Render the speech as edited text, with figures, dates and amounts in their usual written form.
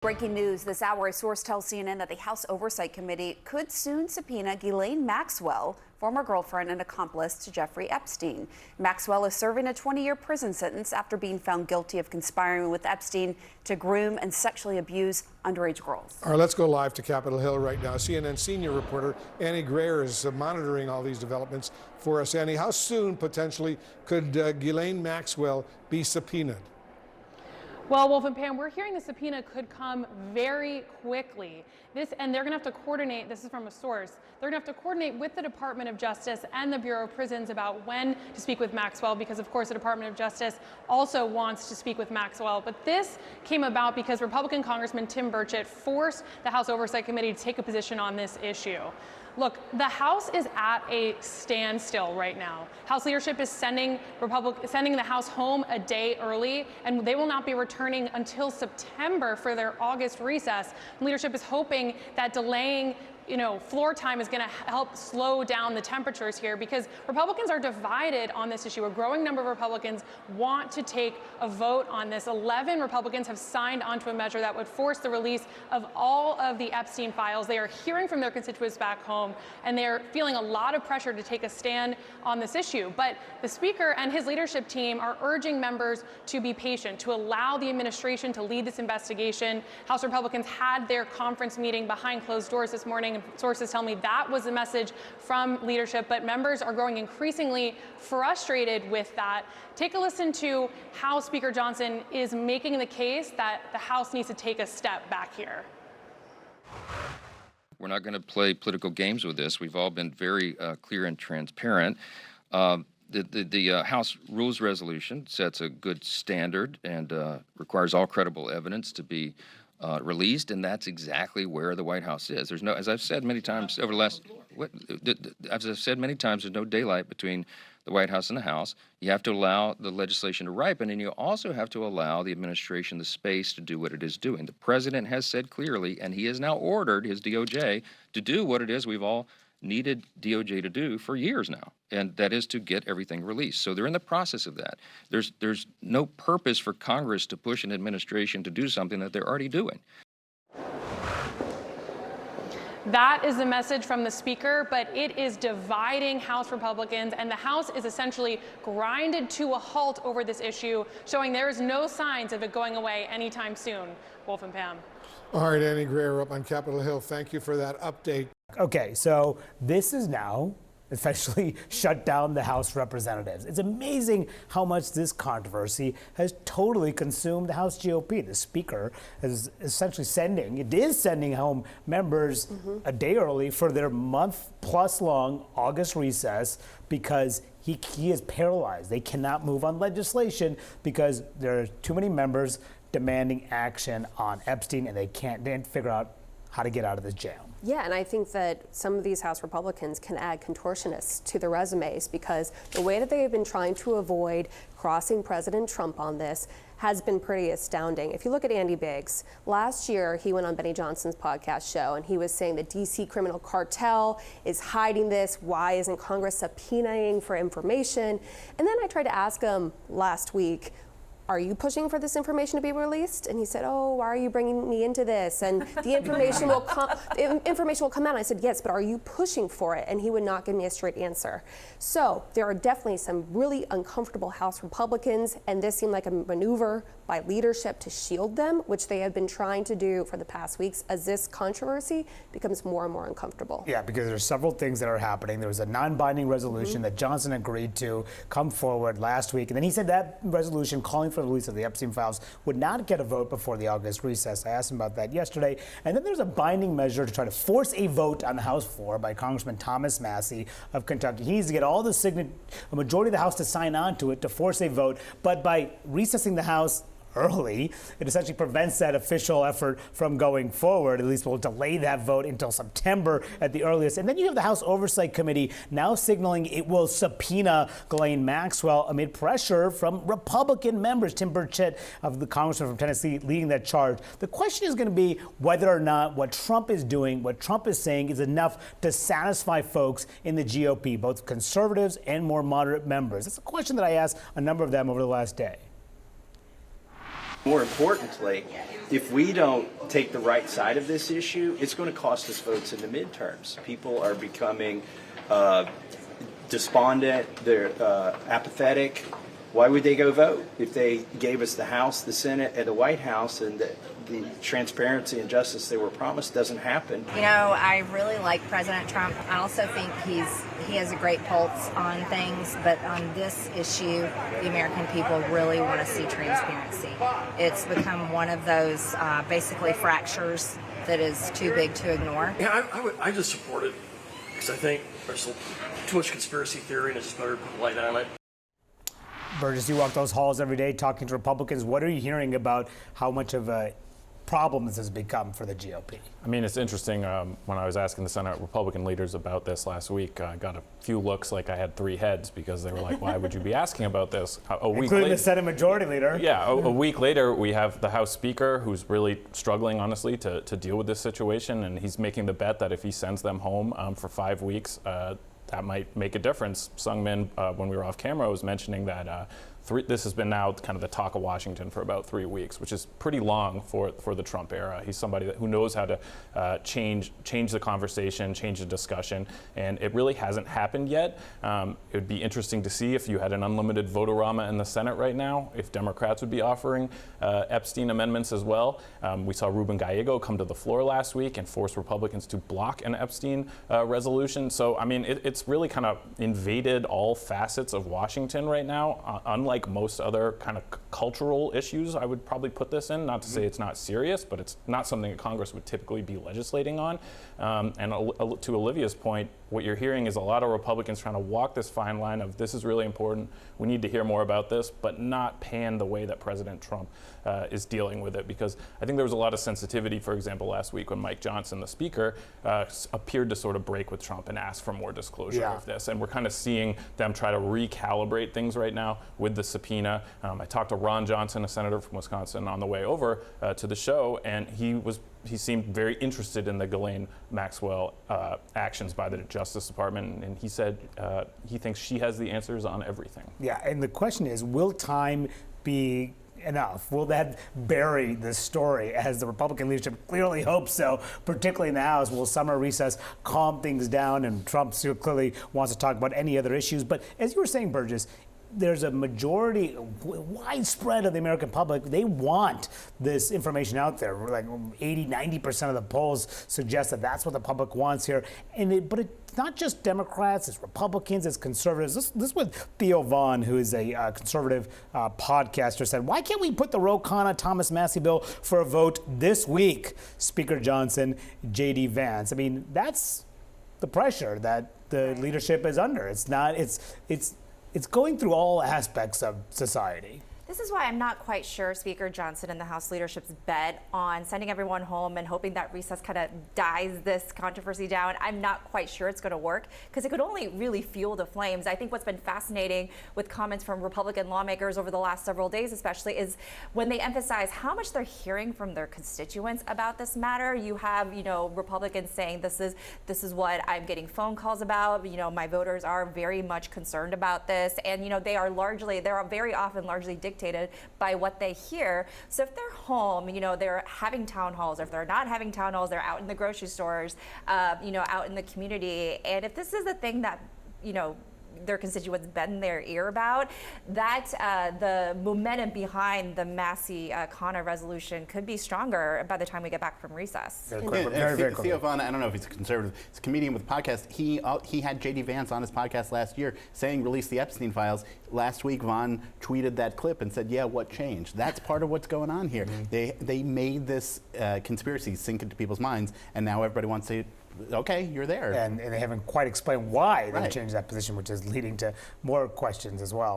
Breaking news this hour, a source tells CNN that the House Oversight Committee could soon subpoena Ghislaine Maxwell, former girlfriend and accomplice to Jeffrey Epstein. Maxwell is serving a 20-year prison sentence after being found guilty of conspiring with Epstein to groom and sexually abuse underage girls. All right, let's go live to Capitol Hill right now. CNN senior reporter Annie Grayer is monitoring all these developments for us. Annie, how soon potentially could Ghislaine Maxwell be subpoenaed? Well, Wolf and Pam, we're hearing the subpoena could come very quickly. And they're going to have to coordinate, this is from a source, they're going to have to coordinate with the Department of Justice and the Bureau of Prisons about when to speak with Maxwell, because of course the Department of Justice also wants to speak with Maxwell. But this came about because Republican Congressman Tim Burchett forced the House Oversight Committee to take a position on this issue. Look, the House is at a standstill right now. House leadership is sending the House home a day early, and they will not be returning until September for their August recess. Leadership is hoping that delaying floor time is going to help slow down the temperatures here, because Republicans are divided on this issue. A growing number of Republicans want to take a vote on this. 11 Republicans have signed onto a measure that would force the release of all of the Epstein files. They are hearing from their constituents back home, and they're feeling a lot of pressure to take a stand on this issue. But the Speaker and his leadership team are urging members to be patient, to allow the administration to lead this investigation. House Republicans had their conference meeting behind closed doors this morning. Sources tell me that was the message from leadership, but members are growing increasingly frustrated with that. Take a listen to how Speaker Johnson is making the case that the House needs to take a step back here. We're not going to play political games with this. We've all been very clear and transparent. The House Rules Resolution sets a good standard and requires all credible evidence to be released, and that's exactly where the White House is. There's no, as I've said many times over the last, as I've said many times, there's no daylight between the White House and the House. You have to allow the legislation to ripen, and you also have to allow the administration the space to do what it is doing. The president has said clearly, and he has now ordered his DOJ to do what it is we've all needed DOJ to do for years now, and that is to get everything released. So they're in the process of that. There's no purpose for Congress to push an administration to do something that they're already doing. That is the message from the Speaker, but it is dividing House Republicans, and the House is essentially grinded to a halt over this issue, showing there is no signs of it going away anytime soon. Wolf and Pam. All right, Annie Grayer up on Capitol Hill. Thank you for that update. Okay, so this is now essentially shut down the House Representatives. It's amazing how much this controversy has totally consumed the House GOP. The Speaker is essentially sending home members a day early for their month-plus long August recess because he is paralyzed. They cannot move on legislation because there are too many members demanding action on Epstein, and they didn't figure out how to get out of this jail. Yeah, and I think that some of these House Republicans can add contortionists to their resumes, because the way that they have been trying to avoid crossing President Trump on this has been pretty astounding. If you look at Andy Biggs, last year he went on Benny Johnson's podcast show and he was saying the DC criminal cartel is hiding this. Why isn't Congress subpoenaing for information? And then I tried to ask him last week, are you pushing for this information to be released? And he said, oh, why are you bringing me into this? And the information will come out. I said, yes, but are you pushing for it? And he would not give me a straight answer. So there are definitely some really uncomfortable House Republicans, and this seemed like a maneuver by leadership to shield them, which they have been trying to do for the past weeks as this controversy becomes more and more uncomfortable. Yeah, because there's several things that are happening. There was a non-binding resolution that Johnson agreed to come forward last week, and then he said that resolution calling for the release of the Epstein files would not get a vote before the August recess. I asked him about that yesterday. And then there's a binding measure to try to force a vote on the House floor by Congressman Thomas Massie of Kentucky. He needs to get all a majority of the House to sign on to it to force a vote. But by recessing the House early, it essentially prevents that official effort from going forward. At least we'll delay that vote until September at the earliest. And then you have the House Oversight Committee now signaling it will subpoena Ghislaine Maxwell amid pressure from Republican members. Tim Burchett of the Congressman from Tennessee leading that charge. The question is going to be whether or not what Trump is doing, what Trump is saying is enough to satisfy folks in the GOP, both conservatives and more moderate members. That's a question that I asked a number of them over the last day. More importantly, if we don't take the right side of this issue, it's going to cost us votes in the midterms. People are becoming despondent, they're apathetic. Why would they go vote if they gave us the House, the Senate, and the White House, and the transparency and justice they were promised doesn't happen? You know, I really like President Trump. I also think he has a great pulse on things, but on this issue, the American people really want to see transparency. It's become one of those basically fractures that is too big to ignore. Yeah, I just support it because I think there's too much conspiracy theory and it's just better to put light on it. Burgess, you walk those halls every day talking to Republicans. What are you hearing about how much of a problem this has become for the GOP? I mean, it's interesting. When I was asking the Senate Republican leaders about this last week, I got a few looks like I had three heads because they were like, why would you be asking about this? A week Including later, the Senate Majority Leader. Yeah, a week later, we have the House Speaker who's really struggling, honestly, to deal with this situation. And he's making the bet that if he sends them home for 5 weeks, that might make a difference. Sung Min, when we were off camera, was mentioning that this has been now kind of the talk of Washington for about 3 weeks, which is pretty long for the Trump era. He's somebody who knows how to change the conversation, change the discussion, and it really hasn't happened yet. It would be interesting to see if you had an unlimited vote-a-rama in the Senate right now, if Democrats would be offering Epstein amendments as well. We saw Ruben Gallego come to the floor last week and force Republicans to block an Epstein resolution. So, I mean, it's really kind of invaded all facets of Washington right now, unlike most other kind of cultural issues. I would probably put this in, not to say it's not serious, but it's not something that Congress would typically be legislating on. And to Olivia's point, what you're hearing is a lot of Republicans trying to walk this fine line of this is really important, we need to hear more about this, but not pan the way that President Trump is dealing with it. Because I think there was a lot of sensitivity, for example, last week when Mike Johnson, the Speaker, appeared to sort of break with Trump and ask for more disclosure of this. And we're kind of seeing them try to recalibrate things right now with the subpoena. I talked to Ron Johnson, a senator from Wisconsin, on the way over to the show, and he seemed very interested in the Ghislaine Maxwell actions by the Justice Department, and he said he thinks she has the answers on everything. Yeah, and the question is, will time be enough? Will that bury the story, as the Republican leadership clearly hopes so, particularly in the House? Will summer recess calm things down, and Trump still clearly wants to talk about any other issues? But as you were saying, Burgess, there's a majority, widespread of the American public, they want this information out there. Like 80-90% of the polls suggest that that's what the public wants here. But it's not just Democrats, it's Republicans, it's conservatives. This is what Theo Vaughn, who is a conservative podcaster, said. Why can't we put the Ro Khanna Thomas Massie bill for a vote this week? Speaker Johnson, J.D. Vance. I mean, that's the pressure that the leadership is under. It's going through all aspects of society. This is why I'm not quite sure Speaker Johnson and the House leadership's bet on sending everyone home and hoping that recess kind of dies this controversy down. I'm not quite sure it's going to work because it could only really fuel the flames. I think what's been fascinating with comments from Republican lawmakers over the last several days especially is when they emphasize how much they're hearing from their constituents about this matter. You have, Republicans saying this is what I'm getting phone calls about. My voters are very much concerned about this, and they're very often largely dictated by what they hear. So if they're home, they're having town halls, or if they're not having town halls, they're out in the grocery stores, out in the community. And if this is the thing that, their constituents bend their ear about, that the momentum behind the Massie Khanna resolution could be stronger by the time we get back from recess. Very Theo Vaughn, I don't know if he's a conservative, he's a comedian with a podcast. He had J.D. Vance on his podcast last year saying release the Epstein files. Last week, Vaughn tweeted that clip and said, yeah, what changed? That's part of what's going on here. They made this conspiracy sink into people's minds, and now everybody wants to okay, you're there. And they haven't quite explained why they changed that position, which is leading to more questions as well.